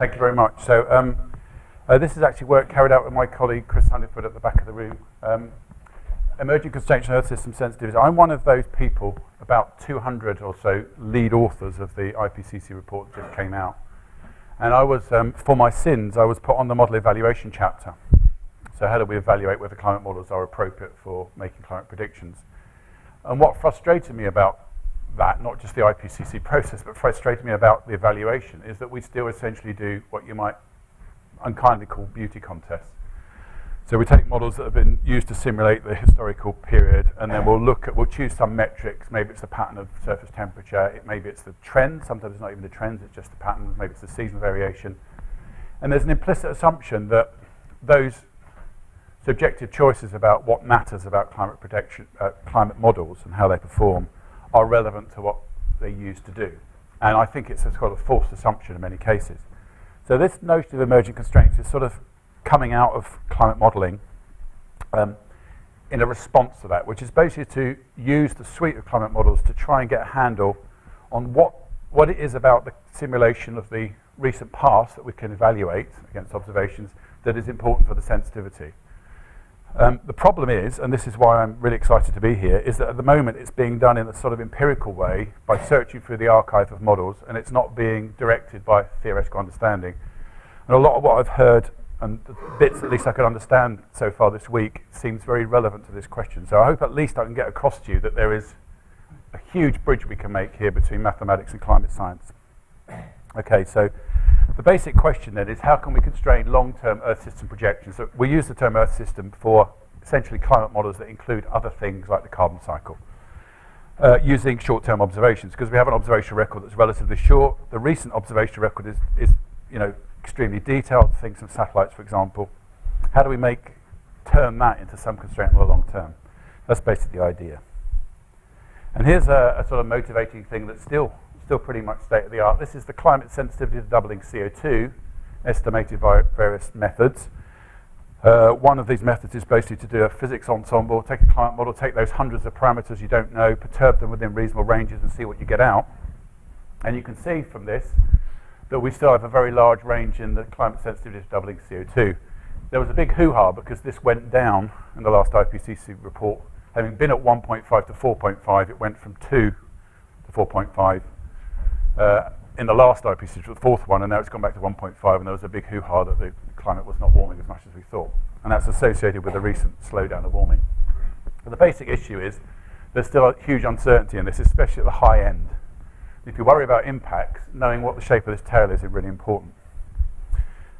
Thank you very much. So this is actually work carried out with my colleague Chris Honeyford at the back of the room. Emergent Constraints on Earth System Sensitivities. I'm one of those people, about 200 or so lead authors of the IPCC report that just came out. And I was, for my sins, I was put on the model evaluation chapter. So how do we evaluate whether climate models are appropriate for making climate predictions? And what frustrated me about that, not just the IPCC process, but frustrated me about the evaluation, is that we still essentially do what you might unkindly call beauty contests. So we take models that have been used to simulate the historical period, and then we'll choose some metrics. Maybe it's the pattern of surface temperature, maybe it's the trend, sometimes it's not even the trends, it's just the patterns, maybe it's the seasonal variation. And there's an implicit assumption that those subjective choices about what matters about climate protection, climate models and how they perform are relevant to what they used to do. And I think it's a sort of false assumption in many cases. So this notion of emergent constraints is sort of coming out of climate modelling in a response to that, which is basically to use the suite of climate models to try and get a handle on what it is about the simulation of the recent past that we can evaluate against observations that is important for the sensitivity. The problem is, and this is why I'm really excited to be here, is that at the moment it's being done in a sort of empirical way by searching through the archive of models, and it's not being directed by theoretical understanding. And a lot of what I've heard, and the bits at least I could understand so far this week, seems very relevant to this question. So I hope at least I can get across to you that there is a huge bridge we can make here between mathematics and climate science. Okay, so the basic question then is, how can we constrain long-term Earth system projections? So we use the term Earth system for essentially climate models that include other things like the carbon cycle, using short-term observations, because we have an observation record that's relatively short. The recent observation record is extremely detailed, things from satellites, for example. How do we turn that into some constraint in the long term? That's basically the idea. And here's a sort of motivating thing that's still pretty much state of the art. This is the climate sensitivity to doubling CO2, estimated by various methods. One of these methods is basically to do a physics ensemble, take a climate model, take those hundreds of parameters you don't know, perturb them within reasonable ranges and see what you get out. And you can see from this that we still have a very large range in the climate sensitivity to doubling CO2. There was a big hoo-ha because this went down in the last IPCC report. Having been at 1.5 to 4.5, it went from 2 to 4.5. In the last IPCC, the fourth one, and now it's gone back to 1.5, and there was a big hoo-ha that the climate was not warming as much as we thought. And that's associated with the recent slowdown of warming. But the basic issue is there's still a huge uncertainty in this, especially at the high end. If you worry about impacts, knowing what the shape of this tail is really important.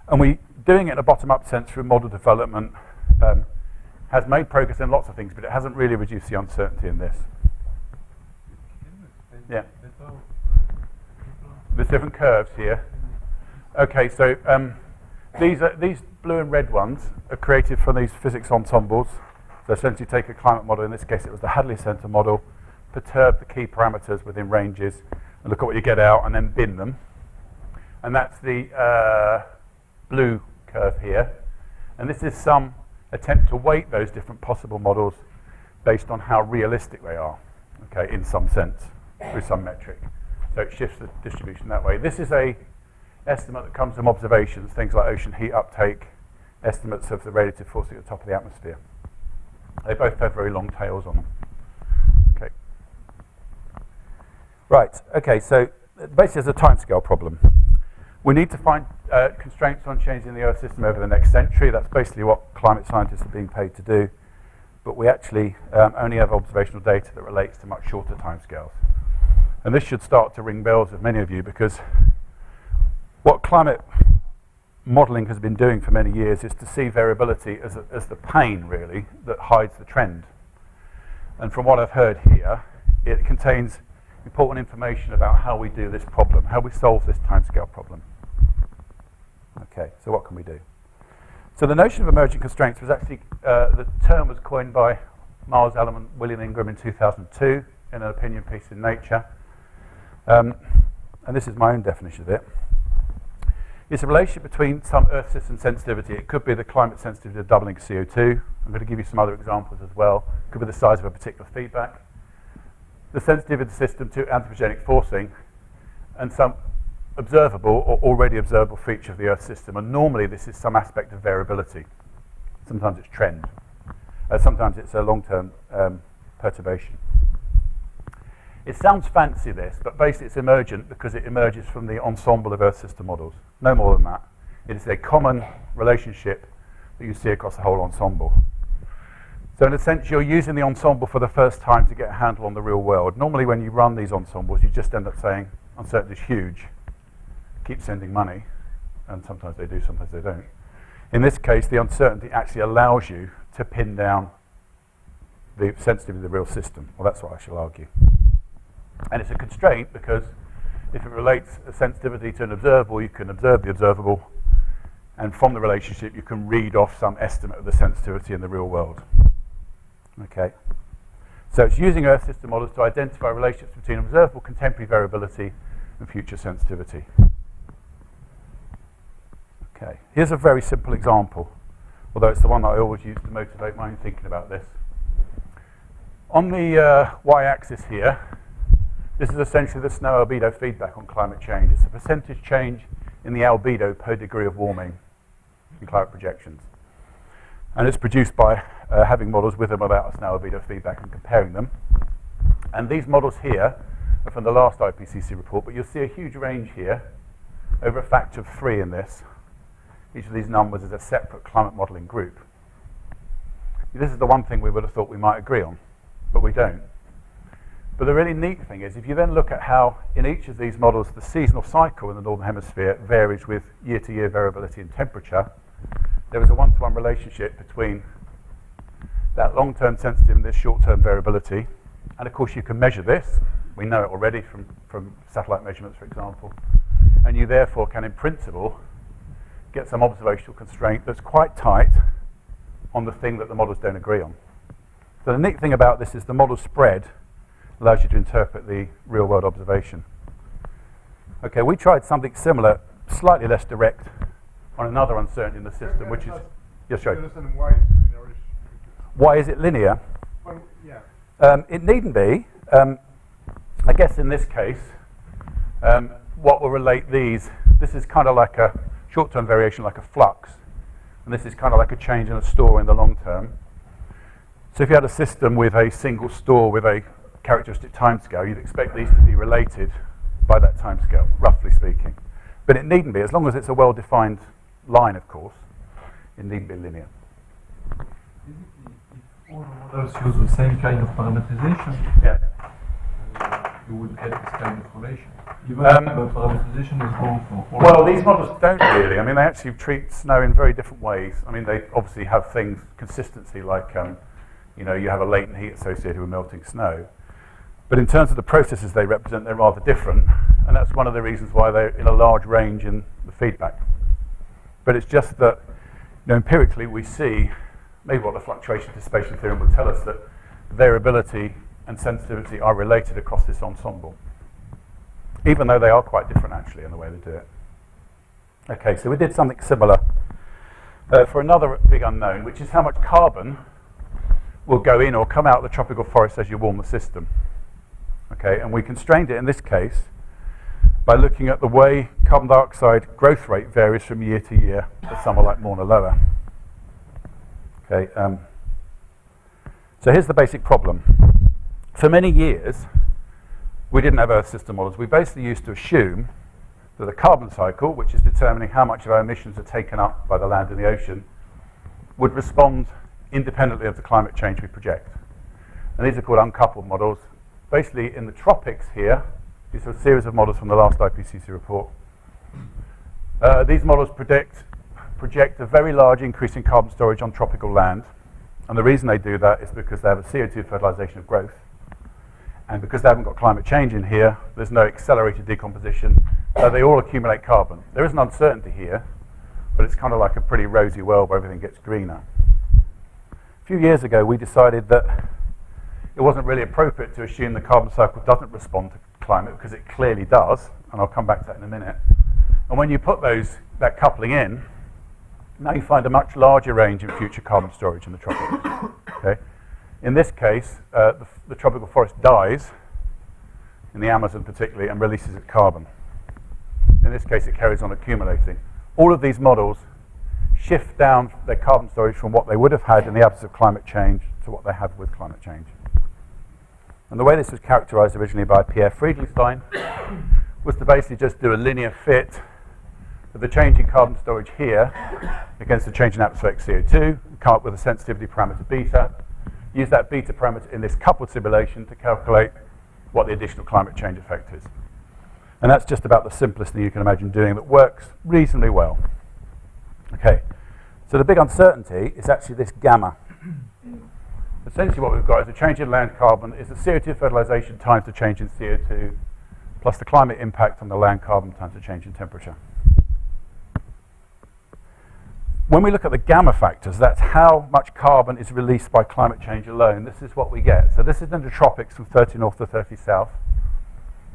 And doing it in a bottom-up sense through model development has made progress in lots of things, but it hasn't really reduced the uncertainty in this. Yeah. There's different curves here. Okay, so these blue and red ones are created from these physics ensembles. So essentially take a climate model, in this case it was the Hadley Center model, perturb the key parameters within ranges, and look at what you get out, and then bin them. And that's the blue curve here. And this is some attempt to weight those different possible models based on how realistic they are, okay, in some sense, through some metric. So it shifts the distribution that way. This is a estimate that comes from observations, things like ocean heat uptake, estimates of the radiative force at the top of the atmosphere. They both have very long tails on them. Okay. Right, okay, so basically there's a timescale problem. We need to find constraints on changing the Earth system over the next century. That's basically what climate scientists are being paid to do. But we actually only have observational data that relates to much shorter timescales. And this should start to ring bells with many of you, because what climate modelling has been doing for many years is to see variability as the pain, really, that hides the trend. And from what I've heard here, it contains important information about how we do this problem, how we solve this timescale problem. Okay, so what can we do? So the notion of emergent constraints was actually, the term was coined by Miles Allen and William Ingram in 2002 in an opinion piece in Nature. And this is my own definition of it. It's a relationship between some Earth system sensitivity. It could be the climate sensitivity of doubling CO2. I'm going to give you some other examples as well. It could be the size of a particular feedback. The sensitivity of the system to anthropogenic forcing, and some observable or already observable feature of the Earth system, and normally this is some aspect of variability. Sometimes it's trend. Sometimes it's a long-term perturbation. It sounds fancy, this, but basically it's emergent because it emerges from the ensemble of Earth system models. No more than that. It is a common relationship that you see across the whole ensemble. So in a sense, you're using the ensemble for the first time to get a handle on the real world. Normally when you run these ensembles, you just end up saying, uncertainty is huge, keep sending money, and sometimes they do, sometimes they don't. In this case, the uncertainty actually allows you to pin down the sensitivity of the real system. Well, that's what I shall argue. And it's a constraint because if it relates a sensitivity to an observable, you can observe the observable, and from the relationship you can read off some estimate of the sensitivity in the real world. Okay. So it's using Earth system models to identify relationships between observable contemporary variability and future sensitivity. Okay. Here's a very simple example, although it's the one that I always use to motivate my own thinking about this. On the y-axis here, this is essentially the snow albedo feedback on climate change. It's the percentage change in the albedo per degree of warming in climate projections. And it's produced by having models with and without a snow albedo feedback and comparing them. And these models here are from the last IPCC report, but you'll see a huge range here, over a factor of 3 in this. Each of these numbers is a separate climate modelling group. This is the one thing we would have thought we might agree on, but we don't. But the really neat thing is, if you then look at how in each of these models the seasonal cycle in the Northern Hemisphere varies with year-to-year variability in temperature, there is a one-to-one relationship between that long-term sensitivity and this short-term variability. And of course you can measure this. We know it already from satellite measurements, for example. And you therefore can, in principle, get some observational constraint that's quite tight on the thing that the models don't agree on. So the neat thing about this is the model spread allows you to interpret the real-world observation. Okay, we tried something similar, slightly less direct, on another uncertainty in the system, which is... Yes, sure. Why is it linear? Well, yeah. It needn't be. I guess in this case, what will relate these, this is kind of like a short-term variation, like a flux, and this is kind of like a change in a store in the long term. So if you had a system with a single store with a characteristic timescale, you'd expect these to be related by that timescale, roughly speaking. But it needn't be, as long as it's a well-defined line, of course. It needn't be linear. Basically, if all models use the same kind of parameterization, Yeah. You would get this kind of relation. Even if the parameterization is wrong for all. Well, these models don't really. I mean, they actually treat snow in very different ways. I mean, they obviously have things, consistency, like, you know, you have a latent heat associated with melting snow. But in terms of the processes they represent, they're rather different. And that's one of the reasons why they're in a large range in the feedback. But it's just that, you know, empirically we see, maybe what the fluctuation anticipation theorem will tell us, that variability and sensitivity are related across this ensemble, even though they are quite different actually in the way they do it. Okay, so we did something similar for another big unknown, which is how much carbon will go in or come out of the tropical forest as you warm the system. Okay, and we constrained it in this case by looking at the way carbon dioxide growth rate varies from year to year at somewhere like Mauna Loa. Okay, so here's the basic problem. For many years, we didn't have Earth system models. We basically used to assume that the carbon cycle, which is determining how much of our emissions are taken up by the land and the ocean, would respond independently of the climate change we project. And these are called uncoupled models. Basically, in the tropics here, these are a series of models from the last IPCC report. These models project a very large increase in carbon storage on tropical land. And the reason they do that is because they have a CO2 fertilization of growth. And because they haven't got climate change in here, there's no accelerated decomposition. So they all accumulate carbon. There is an uncertainty here, but it's kind of like a pretty rosy world where everything gets greener. A few years ago, we decided that it wasn't really appropriate to assume the carbon cycle doesn't respond to climate, because it clearly does, and I'll come back to that in a minute. And when you put that coupling in, now you find a much larger range in future carbon storage in the tropics. Okay? In this case, the tropical forest dies, in the Amazon particularly, and releases its carbon. in this case it carries on accumulating. All of these models shift down their carbon storage from what they would have had in the absence of climate change to what they have with climate change. And the way this was characterized originally by Pierre Friedenstein was to basically just do a linear fit with the change in carbon storage here against the change in atmospheric CO2, come up with a sensitivity parameter beta, use that beta parameter in this coupled simulation to calculate what the additional climate change effect is. And that's just about the simplest thing you can imagine doing that works reasonably well. Okay, so the big uncertainty is actually this gamma. Essentially what we've got is a change in land carbon is the CO2 fertilization times the change in CO2 plus the climate impact on the land carbon times the change in temperature. When we look at the gamma factors, that's how much carbon is released by climate change alone. This is what we get. So this is in the tropics from 30 north to 30 south.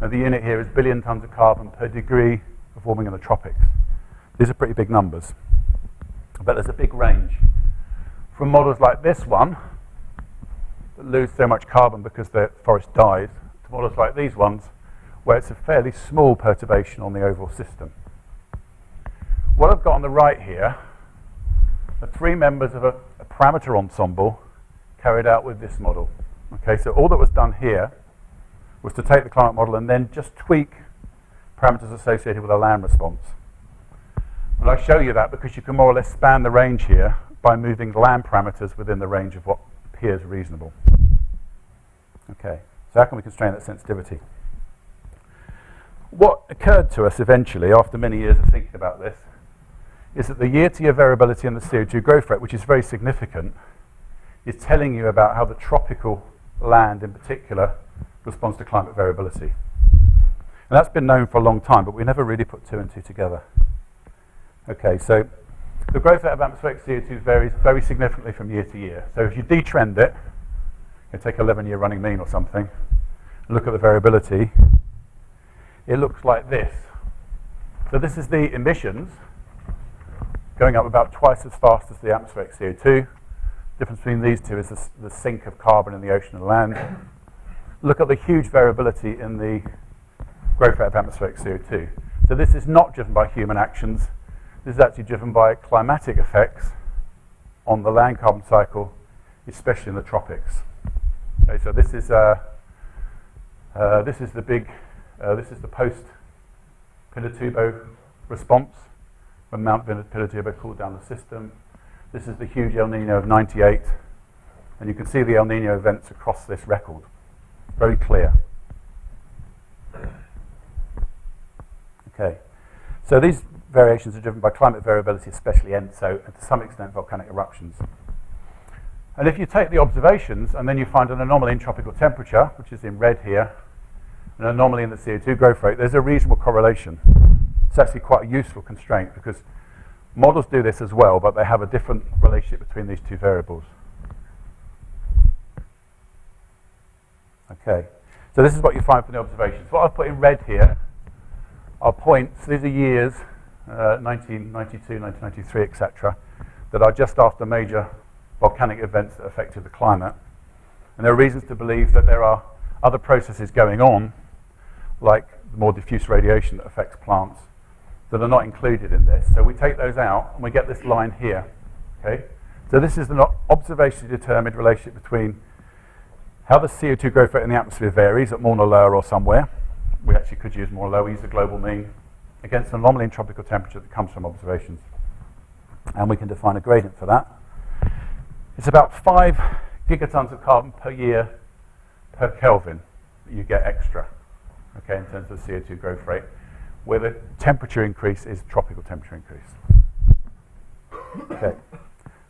Now the unit here is billion tons of carbon per degree of warming in the tropics. These are pretty big numbers. But there's a big range. From models like this one, that lose so much carbon because the forest dies, to models like these ones, where it's a fairly small perturbation on the overall system. What I've got on the right here are three members of a parameter ensemble carried out with this model. Okay, so all that was done here was to take the climate model and then just tweak parameters associated with a land response. And I show you that because you can more or less span the range here by moving land parameters within the range of what appears reasonable. Okay, so how can we constrain that sensitivity? What occurred to us eventually, after many years of thinking about this, is that the year-to-year variability in the CO2 growth rate, which is very significant, is telling you about how the tropical land in particular responds to climate variability. And that's been known for a long time, but we never really put two and two together. Okay, so the growth rate of atmospheric CO2 varies very significantly from year to year. So if you detrend it, you take 11-year running mean or something, and look at the variability, it looks like this. So this is the emissions going up about twice as fast as the atmospheric CO2. The difference between these two is the sink of carbon in the ocean and land. Look at the huge variability in the growth rate of atmospheric CO2. So this is not driven by human actions. This is actually driven by climatic effects on the land carbon cycle, especially in the tropics. Okay, so this is the post Pinatubo response when Mount Pinatubo cooled down the system. This is the huge El Nino of '98, and you can see the El Nino events across this record. Very clear. Okay, so these variations are driven by climate variability, especially ENSO, and to some extent volcanic eruptions. And if you take the observations and then you find an anomaly in tropical temperature, which is in red here, an anomaly in the CO2 growth rate, there's a reasonable correlation. It's actually quite a useful constraint because models do this as well, but they have a different relationship between these two variables. Okay, so this is what you find from the observations. What I've put in red here are points, these are years, 1992, 1993, etc., that are just after major volcanic events that affected the climate. And there are reasons to believe that there are other processes going on, like the more diffuse radiation that affects plants, that are not included in this. So we take those out and we get this line here. Okay? So this is an observationally determined relationship between how the CO2 growth rate in the atmosphere varies at Mauna Loa or somewhere. We actually could use Mauna Loa, we use the global mean, against an anomaly in tropical temperature that comes from observations. And we can define a gradient for that. It's about 5 gigatons of carbon per year per Kelvin that you get extra, okay, in terms of CO2 growth rate, where the temperature increase is tropical temperature increase. Okay,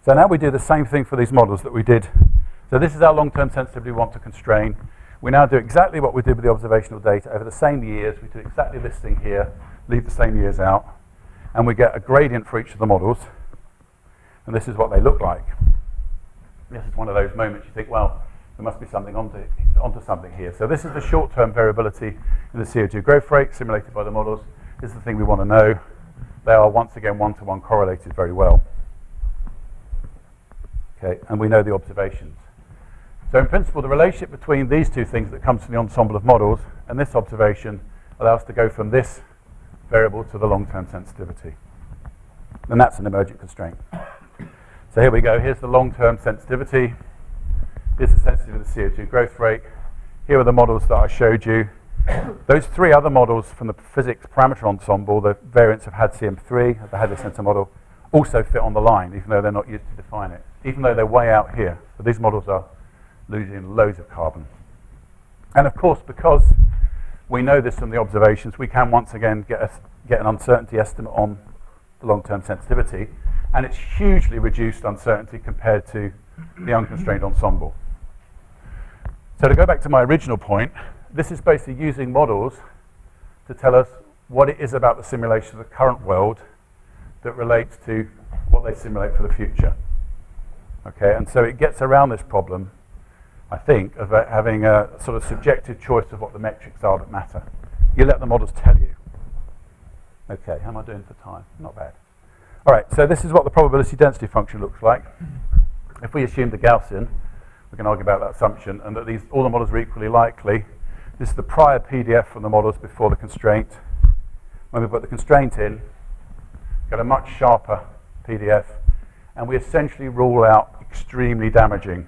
so now we do the same thing for these models that we did. So this is our long-term sensitivity we want to constrain. We now do exactly what we did with the observational data over the same years. We do exactly this thing here, leave the same years out, and we get a gradient for each of the models. And this is what they look like. This is one of those moments you think, well, there must be something onto something here. So this is the short-term variability in the CO2 growth rate simulated by the models. This is the thing we want to know. They are once again one-to-one correlated very well. Okay, and we know the observations. So in principle, the relationship between these two things that comes from the ensemble of models and this observation allows us to go from this variable to the long-term sensitivity. And that's an emergent constraint. So here we go. Here's the long-term sensitivity. Here's the sensitivity of the CO2 growth rate. Here are the models that I showed you. Those three other models from the physics parameter ensemble, the variants of HAD-CM3, the Hadley sensor model, also fit on the line, even though they're not used to define it, even though they're way out here. But these models are losing loads of carbon. And of course, because we know this from the observations, we can once again get an uncertainty estimate on the long-term sensitivity, and it's hugely reduced uncertainty compared to the unconstrained ensemble. So to go back to my original point, this is basically using models to tell us what it is about the simulation of the current world that relates to what they simulate for the future. Okay, and so it gets around this problem, I think, of having a sort of subjective choice of what the metrics are that matter. You let the models tell you. Okay, how am I doing for time? Not bad. All right, so this is what the probability density function looks like. If we assume the Gaussian, we can argue about that assumption, and that all the models are equally likely. This is the prior PDF from the models before the constraint. When we put the constraint in, get a much sharper PDF, and we essentially rule out extremely damaging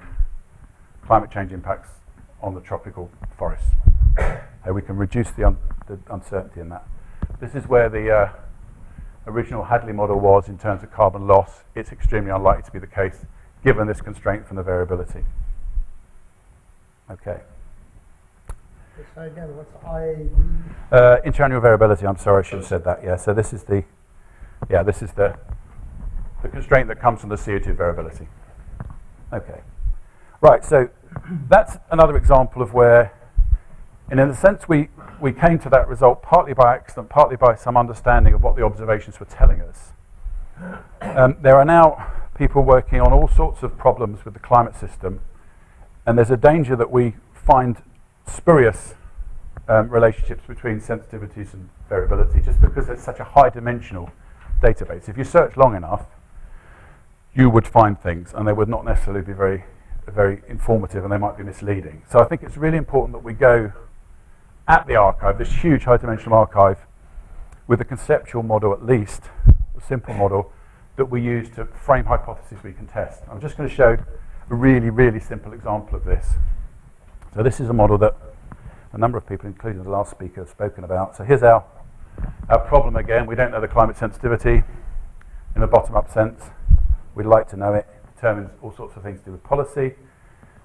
climate change impacts on the tropical forests. We can reduce the uncertainty in that. This is where the original Hadley model was in terms of carbon loss. It's extremely unlikely to be the case given this constraint from the variability. Okay. So again, what's I? Interannual variability. I'm sorry, I should have said that. Yeah. So this is the constraint that comes from the CO2 variability. Okay. Right. So that's another example of where, and in a sense, we came to that result partly by accident, partly by some understanding of what the observations were telling us. There are now people working on all sorts of problems with the climate system, and there's a danger that we find spurious relationships between sensitivities and variability just because it's such a high-dimensional database. If you search long enough, you would find things, and they would not necessarily be very, very informative, and they might be misleading. So I think it's really important that we go at the archive, this huge high-dimensional archive, with a conceptual model at least, a simple model, that we use to frame hypotheses we can test. I'm just going to show a really, really simple example of this. So this is a model that a number of people, including the last speaker, have spoken about. So here's our problem again. We don't know the climate sensitivity in a bottom-up sense. We'd like to know it. It determines all sorts of things to do with policy.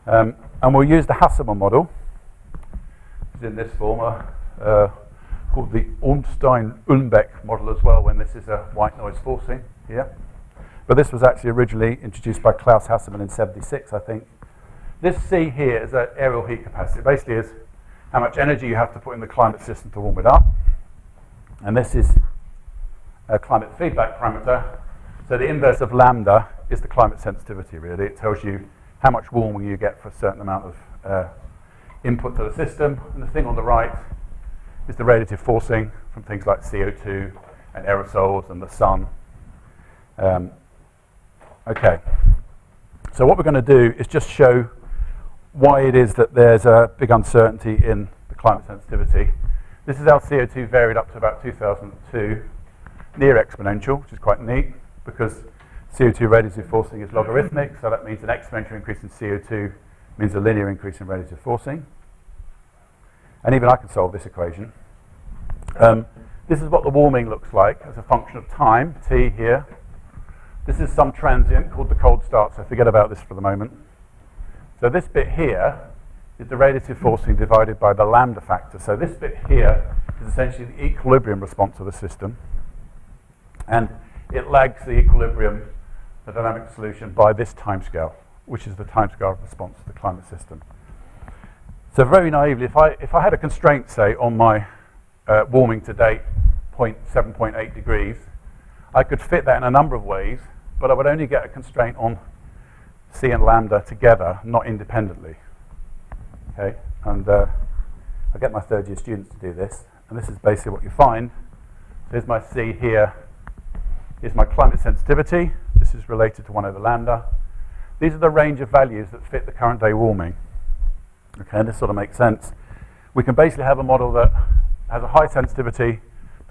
And we'll use the Hasselmann model, which is in this form, called the Ornstein-Uhlenbeck model as well, when this is a white noise forcing here. But this was actually originally introduced by Klaus Hasselmann in '76, I think. This C here is an aerial heat capacity. It basically is how much energy you have to put in the climate system to warm it up. And this is a climate feedback parameter. So the inverse of lambda is the climate sensitivity, really. It tells you how much warming you get for a certain amount of input to the system. And the thing on the right is the radiative forcing from things like CO2 and aerosols and the sun. Okay. So what we're going to do is just show why it is that there's a big uncertainty in the climate sensitivity. This is how CO2 varied up to about 2002, near exponential, which is quite neat, because CO2 radiative forcing is logarithmic, so that means an exponential increase in CO2 means a linear increase in radiative forcing. And even I can solve this equation. This is what the warming looks like as a function of time, T here. This is some transient called the cold start, so forget about this for the moment. So this bit here is the radiative forcing divided by the lambda factor. So this bit here is essentially the equilibrium response of the system. And it lags the equilibrium, the dynamic solution, by this timescale, which is the timescale of response to the climate system. So very naively, if I had a constraint, say, on my warming to date, 7.8 degrees, I could fit that in a number of ways, but I would only get a constraint on C and lambda together, not independently. Okay, and I get my third year students to do this, and this is basically what you find. Here's my C here. Here's my climate sensitivity. This is related to 1 over lambda. These are the range of values that fit the current day warming. Okay, and this sort of makes sense. We can basically have a model that has a high sensitivity,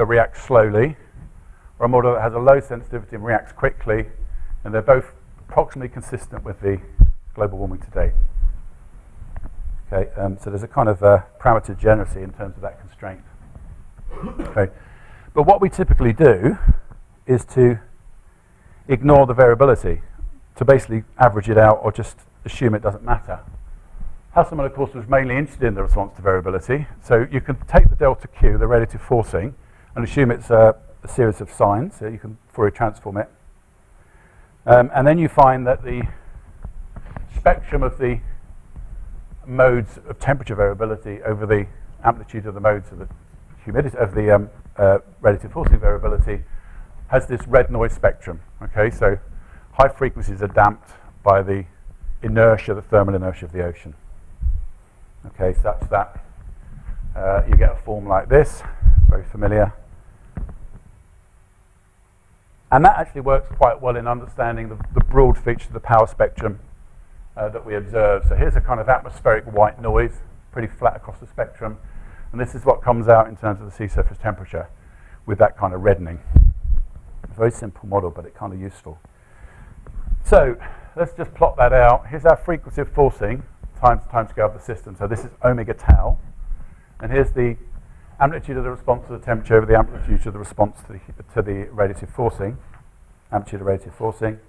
that reacts slowly, or a model that has a low sensitivity and reacts quickly, and they're both approximately consistent with the global warming to date. Okay, so there's a kind of parameter degeneracy in terms of that constraint. Okay, but what we typically do is to ignore the variability, to basically average it out or just assume it doesn't matter. Hasselmann, of course, was mainly interested in the response to variability, so you can take the delta Q, the relative forcing, and assume it's a series of signs, so you can Fourier transform it. And then you find that the spectrum of the modes of temperature variability over the amplitude of the modes of the humidity of the relative forcing variability has this red noise spectrum. Okay, so high frequencies are damped by the inertia, the thermal inertia of the ocean. Okay, such that you get a form like this, very familiar. And that actually works quite well in understanding the broad features of the power spectrum that we observe. So here's a kind of atmospheric white noise, pretty flat across the spectrum. And this is what comes out in terms of the sea surface temperature with that kind of reddening. A very simple model, but it's kind of useful. So let's just plot that out. Here's our frequency of forcing times the time scale of the system. So this is omega tau. And here's the amplitude of the response to the temperature over the amplitude of the response to the radiative forcing, amplitude of radiative forcing.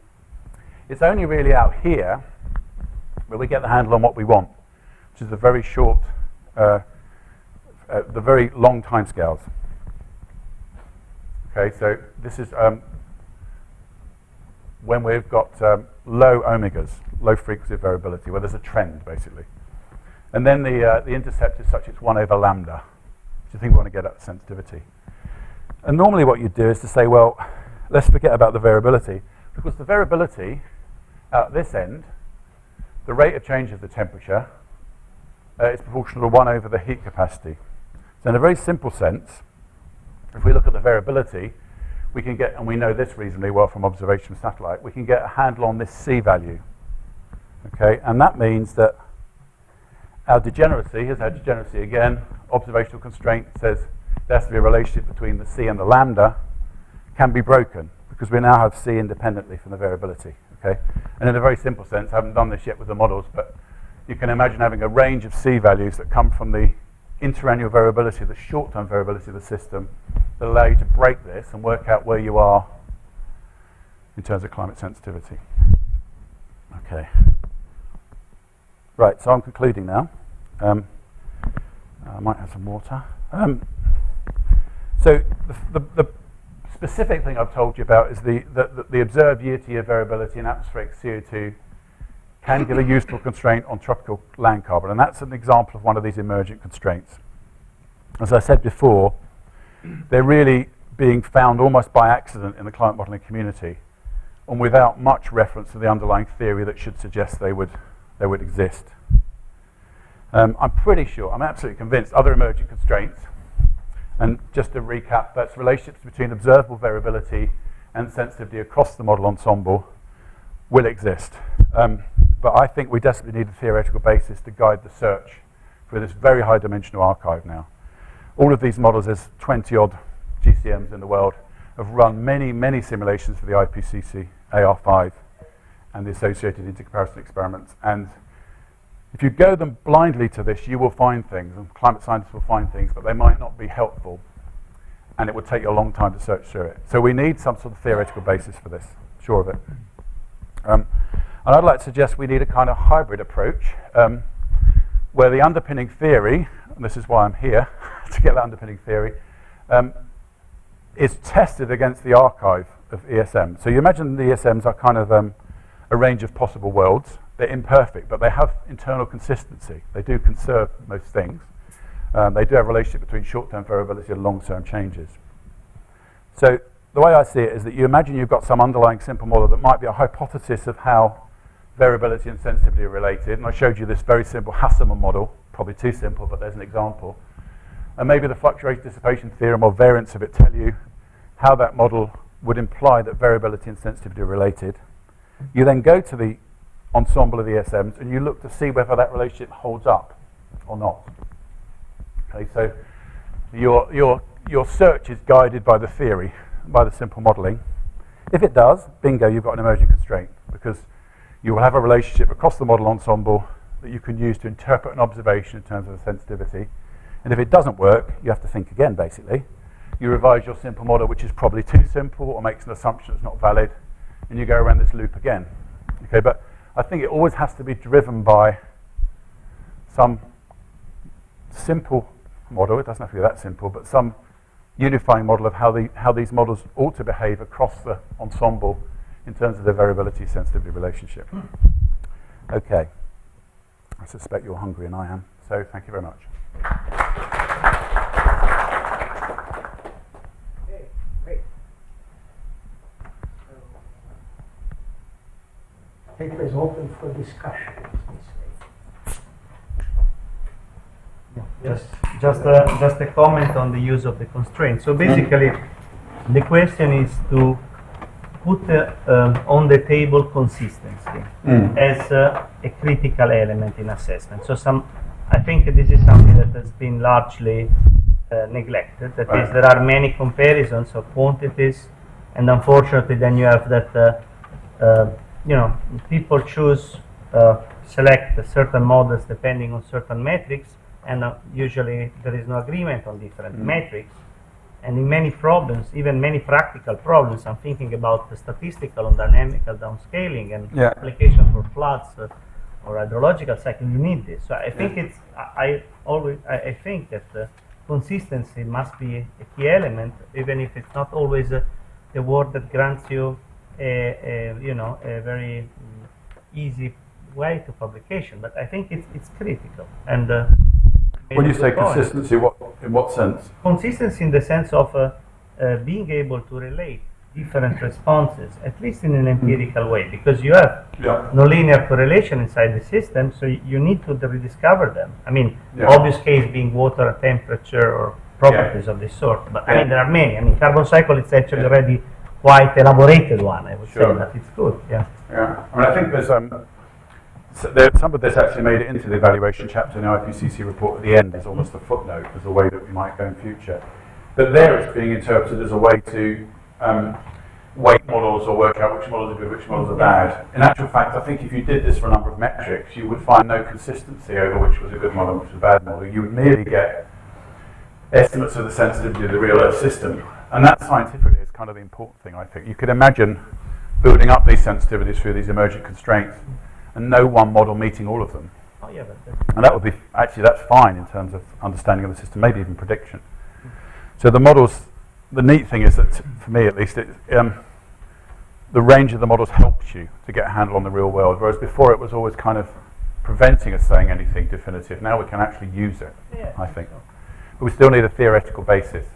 It's only really out here where we get the handle on what we want, which is the very short, the very long time scales. Okay, so this is when we've got low omegas, low frequency of variability, where there's a trend, basically. And then the intercept is such it's 1 over lambda. Do you think we want to get at the sensitivity? And normally what you do is to say, well, let's forget about the variability, because the variability at this end, the rate of change of the temperature is proportional to 1 over the heat capacity. So in a very simple sense, if we look at the variability, we can get, and we know this reasonably well from observation from satellite, we can get a handle on this C value. Okay, and that means that our degeneracy, here's our degeneracy again, observational constraint says there has to be a relationship between the C and the lambda, can be broken because we now have C independently from the variability. Okay, and in a very simple sense, I haven't done this yet with the models, but you can imagine having a range of C values that come from the interannual variability, the short-term variability of the system, that allow you to break this and work out where you are in terms of climate sensitivity. Okay. Right, so I'm concluding now. I might have some water. So the specific thing I've told you about is the observed year-to-year variability in atmospheric CO2 can give a useful constraint on tropical land carbon, and that's an example of one of these emergent constraints. As I said before, they're really being found almost by accident in the climate modelling community, and without much reference to the underlying theory that should suggest they would exist. I'm pretty sure, I'm absolutely convinced, other emergent constraints, and just to recap, that's relationships between observable variability and sensitivity across the model ensemble will exist. But I think we desperately need a theoretical basis to guide the search for this very high dimensional archive now. All of these models, there's 20 odd GCMs in the world, have run many simulations for the IPCC AR5 and the associated intercomparison experiments. And if you go them blindly to this, you will find things, and climate scientists will find things, but they might not be helpful, and it would take you a long time to search through it. So we need some sort of theoretical basis for this, sure of it. And I'd like to suggest we need a kind of hybrid approach where the underpinning theory, and this is why I'm here, to get that underpinning theory, is tested against the archive of ESM. So you imagine the ESMs are kind of a range of possible worlds. They're imperfect, but they have internal consistency. They do conserve most things. They do have a relationship between short-term variability and long-term changes. So the way I see it is that you imagine you've got some underlying simple model that might be a hypothesis of how variability and sensitivity are related. And I showed you this very simple Hasselmann model, probably too simple, but there's an example. And maybe the fluctuation dissipation theorem or variants of it tell you how that model would imply that variability and sensitivity are related. You then go to the ensemble of ESMs and you look to see whether that relationship holds up or not. Okay, so you're your search is guided by the theory, by the simple modelling. If it does, bingo, you've got an emergent constraint, because you will have a relationship across the model ensemble that you can use to interpret an observation in terms of the sensitivity. And if it doesn't work, you have to think again, basically. You revise your simple model, which is probably too simple or makes an assumption that's not valid, and you go around this loop again. Okay, but I think it always has to be driven by some simple model. It doesn't have to be that simple, but some unifying model of how these models ought to behave across the ensemble in terms of the variability sensitivity relationship. Okay. I suspect you're hungry, and I am. So thank you very much. Okay, great. Paper is open for discussion. Just a comment on the use of the constraint. So basically, the question is to put on the table consistency as a critical element in assessment. So I think this is something that has been largely neglected. That is, there are many comparisons of quantities, and unfortunately, then you have that people select certain models depending on certain metrics, and usually there is no agreement on different metrics. And in many problems, even many practical problems, I'm thinking about the statistical and dynamical downscaling and application for floods or hydrological cycle. You need this. So I think I think that consistency must be a key element, even if it's not always the word that grants you a very easy way to publication. But I think it's critical. And when you say consistency, in what sense? Consistency in the sense of being able to relate different responses, at least in an empirical way, because you have nonlinear correlation inside the system, so you need to rediscover them. I mean, obvious case being water temperature or properties of this sort, but I mean, there are many. I mean, carbon cycle is actually already quite elaborated one, I would say, but it's good, Yeah, I mean, I think there's some of this actually made it into the evaluation chapter in the IPCC report at the end. There's almost a footnote as a way that we might go in future. But there it's being interpreted as a way to weight models or work out which models are good, which models are bad. In actual fact, I think if you did this for a number of metrics, you would find no consistency over which was a good model and which was a bad model. You would merely get estimates of the sensitivity of the real Earth system. And that scientifically is kind of the important thing, I think. You could imagine building up these sensitivities through these emergent constraints and no one model meeting all of them. And that would be, actually that's fine in terms of understanding of the system, maybe even prediction. So the models, the neat thing is that, for me at least, the range of the models helps you to get a handle on the real world, whereas before it was always kind of preventing us saying anything definitive. Now we can actually use it, I think. But we still need a theoretical basis,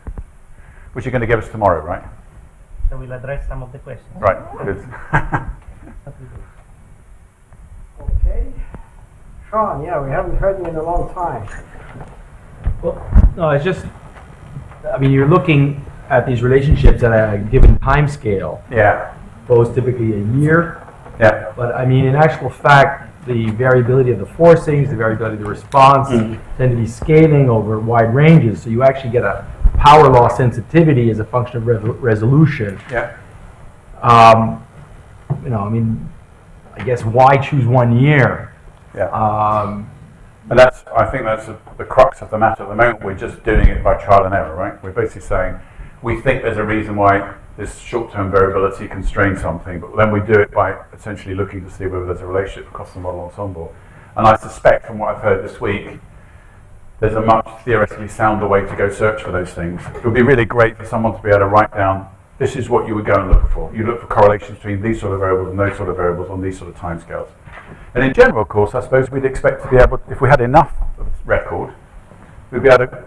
which you're going to give us tomorrow, right? So we'll address some of the questions. Right, good. Okay. Sean, we haven't heard you in a long time. Well, no, it's just, I mean, you're looking at these relationships at a given time scale. Both typically a year. But I mean, in actual fact, the variability of the forcings, the variability of the response tend to be scaling over wide ranges. So you actually get a power law sensitivity as a function of resolution. I mean, I guess why choose 1 year? And I think that's the crux of the matter at the moment. We're just doing it by trial and error, right? We're basically saying we think there's a reason why this short-term variability constrains something, but then we do it by essentially looking to see whether there's a relationship across the model ensemble. And I suspect from what I've heard this week, there's a much theoretically sounder way to go search for those things. It would be really great for someone to be able to write down, this is what you would go and look for. You look for correlations between these sort of variables and those sort of variables on these sort of timescales. And in general, of course, I suppose we'd expect to be able, if we had enough of record, we'd be able to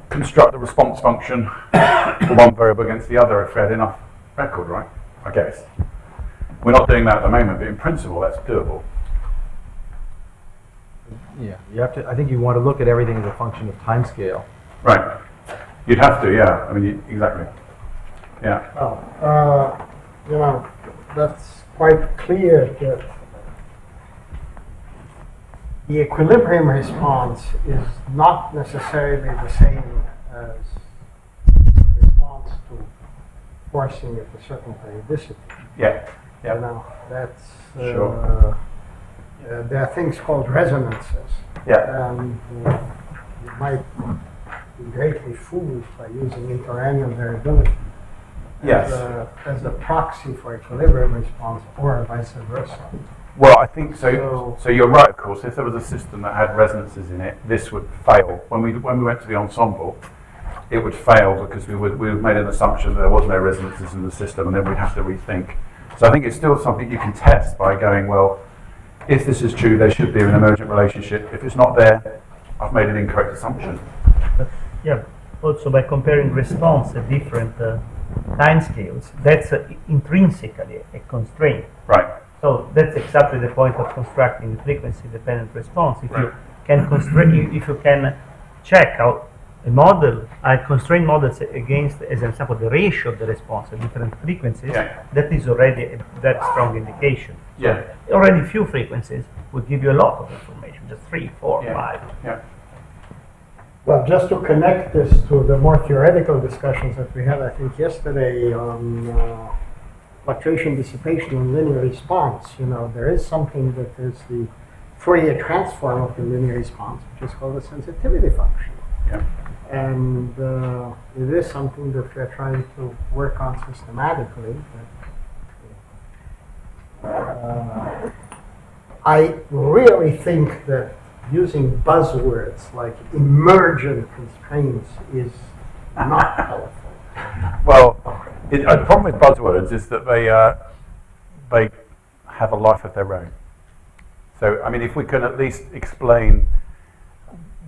construct a response function for one variable against the other if we had enough record, right? I guess. We're not doing that at the moment, but in principle, that's doable. Yeah, you have to. I think you want to look at everything as a function of time scale. Right. You'd have to, yeah. I mean, exactly. Yeah. Well, that's quite clear that the equilibrium response is not necessarily the same as forcing at a certain periodicity. Yeah. Yeah. You know, that's Sure. there are things called resonances. Yeah. And you might be greatly fooled by using interannual variability Yes. as a proxy for equilibrium response, or vice versa. Well, I think so. So you're right, of course. If there was a system that had resonances in it, this would fail. When we went to the ensemble, it would fail because we made an assumption that there was no resonances in the system, and then we'd have to rethink. So I think it's still something you can test by going, well, if this is true, there should be an emergent relationship. If it's not there, I've made an incorrect assumption. But, yeah, also by comparing response at different timescales, that's intrinsically a constraint. Right. So that's exactly the point of constructing the frequency-dependent response. If Right. you can constrain, if you can check out a model, constrain models against, as an example, the ratio of the response at different frequencies, Yeah. that is already a very strong indication. So Yeah. already few frequencies will give you a lot of information, just 3, 4, Yeah. 5. Yeah. Well, just to connect this to the more theoretical discussions that we had, I think, yesterday on fluctuation dissipation and linear response, you know, there is something that is the Fourier transform of the linear response, which is called a sensitivity function. Yeah. And it is something that we're trying to work on systematically. I really think that using buzzwords like emergent constraints is not helpful. Well, the problem with buzzwords is that they have a life of their own. So, I mean, if we can at least explain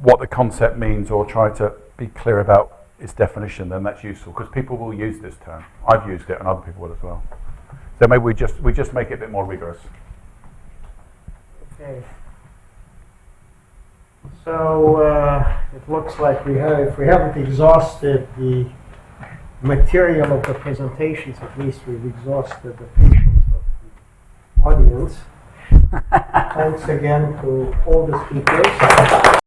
what the concept means or try to be clear about its definition, then that's useful, because people will use this term. I've used it and other people will as well. So maybe we just make it a bit more rigorous. Okay. So it looks like if we haven't exhausted the material of the presentations, at least we've exhausted the patience of the audience. Thanks again to all the speakers.